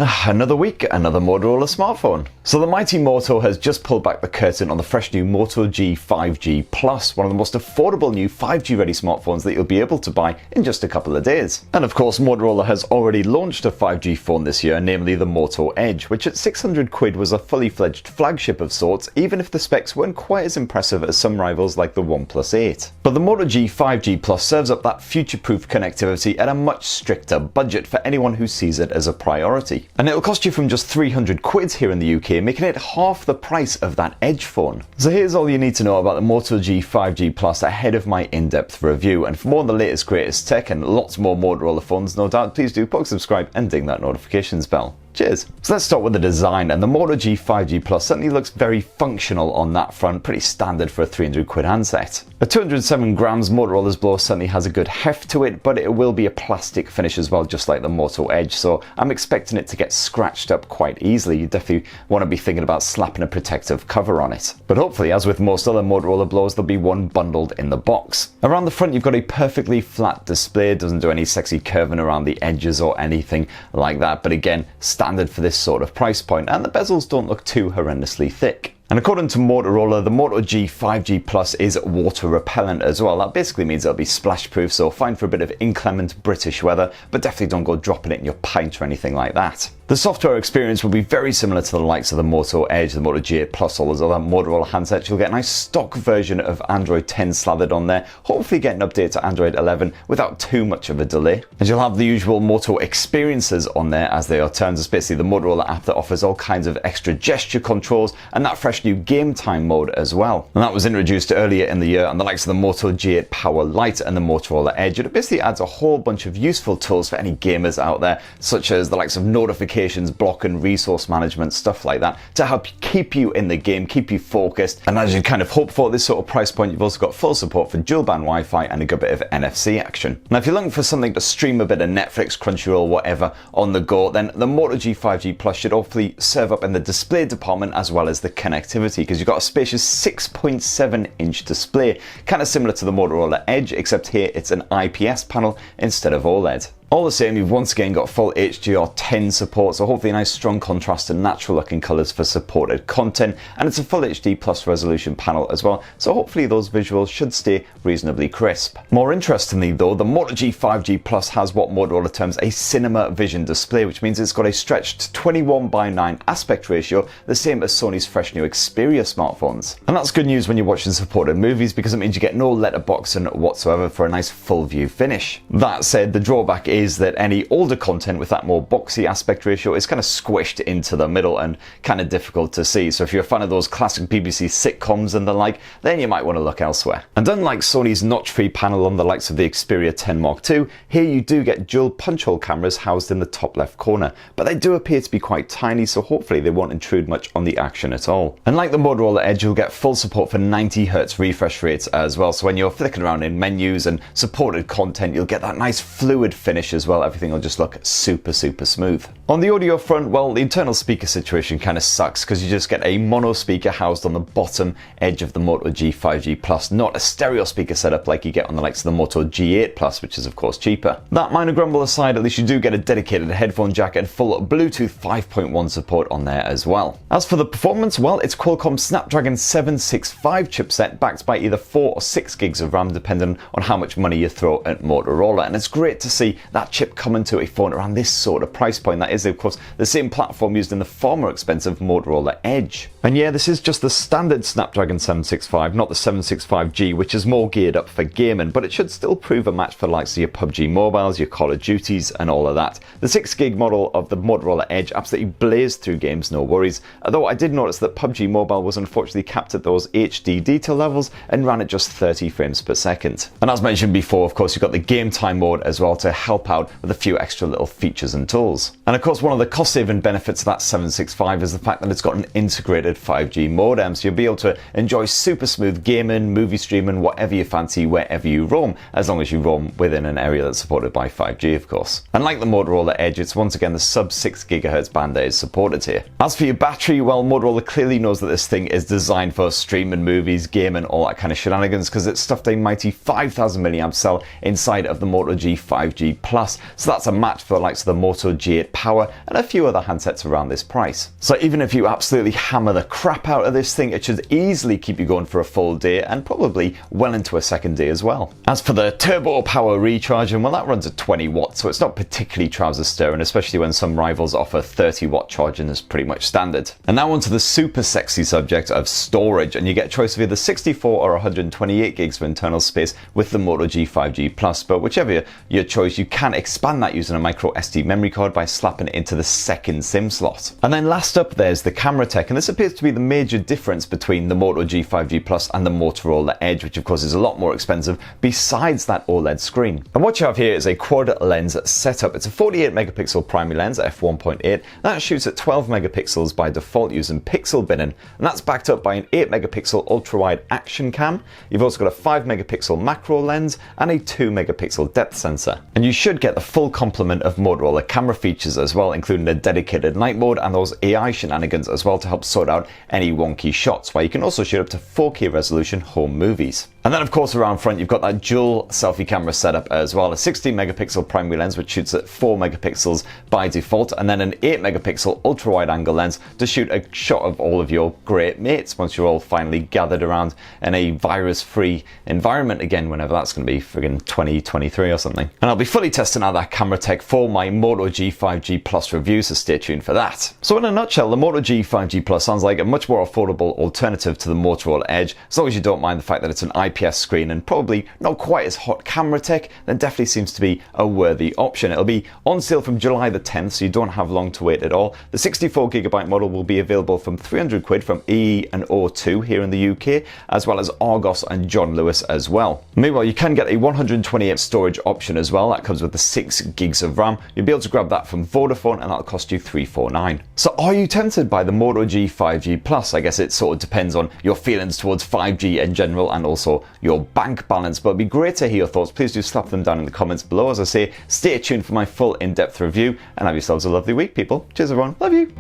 Another week, another Motorola smartphone. So the mighty Moto has just pulled back the curtain on the fresh new Moto G 5G Plus, one of the most affordable new 5G ready smartphones that you'll be able to buy in just a couple of days. And of course, Motorola has already launched a 5G phone this year, namely the Moto Edge, which at 600 quid was a fully fledged flagship of sorts, even if the specs weren't quite as impressive as some rivals like the OnePlus 8. But the Moto G 5G Plus serves up that future-proof connectivity at a much stricter budget for anyone who sees it as a priority. And it'll cost you from just 300 quid here in the UK, making it half the price of that Edge phone. So here's all you need to know about the Moto G 5G Plus ahead of my in-depth review. And for more on the latest greatest tech and lots more Motorola phones, no doubt, please do subscribe and ding that notifications bell. Cheers. So let's start with the design, and the Moto G 5G Plus certainly looks very functional on that front, pretty standard for a 300 quid handset. At 207 grams, Motorola's blow certainly has a good heft to it, but it will be a plastic finish as well, just like the Moto Edge, so I'm expecting it to get scratched up quite easily. You definitely want to be thinking about slapping a protective cover on it. But hopefully, as with most other Motorola blows, there'll be one bundled in the box. Around the front, you've got a perfectly flat display. It doesn't do any sexy curving around the edges or anything like that, but again, standard for this sort of price point, and the bezels don't look too horrendously thick. And according to Motorola, the Moto G 5G Plus is water repellent as well. That basically means it'll be splash proof, so fine for a bit of inclement British weather, but definitely don't go dropping it in your pint or anything like that. The software experience will be very similar to the likes of the Moto Edge, the Moto G8 Plus, all those other Motorola handsets. You'll get a nice stock version of Android 10 slathered on there, hopefully get an update to Android 11 without too much of a delay. And you'll have the usual Moto experiences on there, as they are termed. It's basically the Motorola app that offers all kinds of extra gesture controls and that fresh new game time mode as well. And that was introduced earlier in the year on the likes of the Moto G8 Power Lite and the Motorola Edge. It basically adds a whole bunch of useful tools for any gamers out there, such as the likes of notifications, block and resource management, stuff like that, to help keep you in the game, keep you focused. And as you kind of hope for at this sort of price point, you've also got full support for dual band Wi-Fi and a good bit of NFC action. Now, if you're looking for something to stream a bit of Netflix, Crunchyroll, whatever on the go, then the Moto G 5G Plus should hopefully serve up in the display department as well as the connectivity, because you've got a spacious 6.7-inch display, kind of similar to the Motorola Edge, except here it's an IPS panel instead of OLED. All the same, you've once again got full HDR10 support, so hopefully a nice strong contrast and natural looking colours for supported content, and it's a full HD plus resolution panel as well, so hopefully those visuals should stay reasonably crisp. More interestingly though, the Moto G 5G Plus has what Motorola terms a cinema vision display, which means it's got a stretched 21:9 aspect ratio, the same as Sony's fresh new Xperia smartphones. And that's good news when you're watching supported movies, because it means you get no letterboxing whatsoever for a nice full view finish. That said, the drawback is that any older content with that more boxy aspect ratio is kind of squished into the middle and kind of difficult to see. So if you're a fan of those classic BBC sitcoms and the like, then you might want to look elsewhere. And unlike Sony's notch-free panel on the likes of the Xperia 10 Mark II, here you do get dual punch-hole cameras housed in the top left corner, but they do appear to be quite tiny, so hopefully they won't intrude much on the action at all. And like the Motorola Edge, you'll get full support for 90Hz refresh rates as well, so when you're flicking around in menus and supported content, you'll get that nice fluid finish as well. Everything will just look super smooth. On the audio front, well, the internal speaker situation kind of sucks, because you just get a mono speaker housed on the bottom edge of the Moto G 5G Plus, not a stereo speaker setup like you get on the likes of the Moto G8 Plus, which is of course cheaper. That minor grumble aside, at least you do get a dedicated headphone jack and full Bluetooth 5.1 support on there as well. As for the performance, well, it's Qualcomm's Snapdragon 765 chipset, backed by either 4 or 6 gigs of RAM, depending on how much money you throw at Motorola. And it's great to see that chip coming to a phone around this sort of price point. That is, of course, the same platform used in the far more expensive Motorola Edge. And yeah, this is just the standard Snapdragon 765, not the 765G, which is more geared up for gaming, but it should still prove a match for the likes of your PubG mobiles, your Call of Duties, and all of that. The 6GB model of the Motorola Edge absolutely blazed through games, no worries, although I did notice that PubG Mobile was unfortunately capped at those HD detail levels and ran at just 30 frames per second. And as mentioned before, of course, you've got the game time mode as well to help out with a few extra little features and tools. And of course, one of the cost-saving benefits of that 765 is the fact that it's got an integrated 5G modem, so you'll be able to enjoy super smooth gaming, movie streaming, whatever you fancy, wherever you roam, as long as you roam within an area that's supported by 5G, of course. And like the Motorola Edge, it's once again the sub 6 GHz band that is supported here. As for your battery, well, Motorola clearly knows that this thing is designed for streaming, movies, gaming, all that kind of shenanigans, because it's stuffed a mighty 5000 mAh cell inside of the Moto G 5G Plus, so that's a match for the likes of the Moto G Power and a few other handsets around this price. So even if you absolutely hammer the crap out of this thing, it should easily keep you going for a full day and probably well into a second day as well. As for the turbo power recharging, well, that runs at 20 watts, so it's not particularly trouser stirring, especially when some rivals offer 30-watt charging as pretty much standard. And now onto the super sexy subject of storage, and you get a choice of either 64 or 128 gigs of internal space with the Moto G 5G Plus, but whichever your choice, you can expand that using a micro SD memory card by slapping it into the second SIM slot. And then last up, there's the camera tech, and this appears to be the major difference between the Moto G 5G Plus and the Motorola Edge, which of course is a lot more expensive besides that OLED screen. And what you have here is a quad lens setup. It's a 48 megapixel primary lens at f1.8. That shoots at 12 megapixels by default using pixel binning, and that's backed up by an 8 megapixel ultra wide action cam. You've also got a 5 megapixel macro lens and a 2 megapixel depth sensor. And you should get the full complement of Motorola camera features as well, including a dedicated night mode and those AI shenanigans as well to help sort out any wonky shots, while you can also shoot up to 4K resolution home movies. And then of course around front you've got that dual selfie camera setup as well, a 16 megapixel primary lens which shoots at 4 megapixels by default, and then an 8 megapixel ultra wide angle lens to shoot a shot of all of your great mates once you're all finally gathered around in a virus free environment again, whenever that's going to be, friggin' 2023 or something. And I'll be fully testing out that camera tech for my Moto G 5G Plus review, so stay tuned for that. So in a nutshell, the Moto G 5G Plus sounds like a much more affordable alternative to the Motorola Edge. As long as you don't mind the fact that it's an IPS screen and probably not quite as hot camera tech, then definitely seems to be a worthy option. It'll be on sale from July the 10th, so you don't have long to wait at all. The 64GB model will be available from 300 quid from EE and O2 here in the UK, as well as Argos and John Lewis as well. Meanwhile, you can get a 128 storage option as well. That comes with the 6 gigs of RAM. You'll be able to grab that from Vodafone and that'll cost you $349. So are you tempted by the Moto G 5G Plus? I guess it sort of depends on your feelings towards 5G in general and also your bank balance, but it'd be great to hear your thoughts. Please do slap them down in the comments below. As I say, stay tuned for my full in-depth review and have yourselves a lovely week, people. Cheers everyone, love you.